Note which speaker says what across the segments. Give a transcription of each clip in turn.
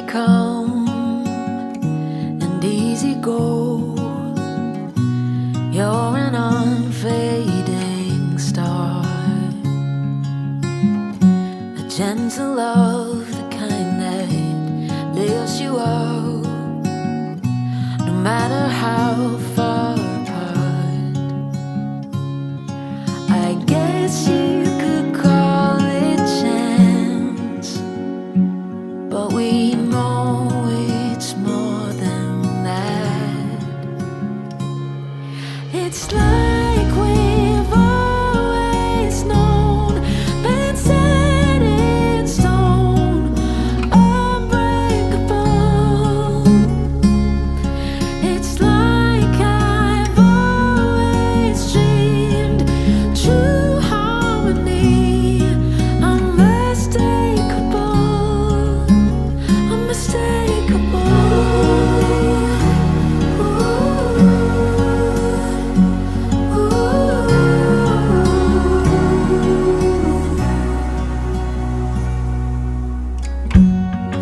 Speaker 1: come and easy go. You're an unfading star, a gentle love, the kind that lifts you up, no matter how far apart. I guess you could call it chance, but we know it's more than that. It's like we've always known, been set in stone, unbreakable. It's like I've always dreamed, true harmony, unmistakable, unmistakable.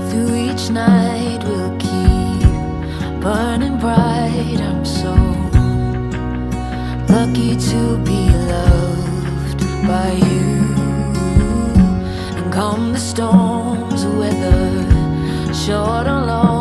Speaker 1: Through each night we'll keep burning bright. I'm so lucky to be loved by you. And come the storms, whether short or long,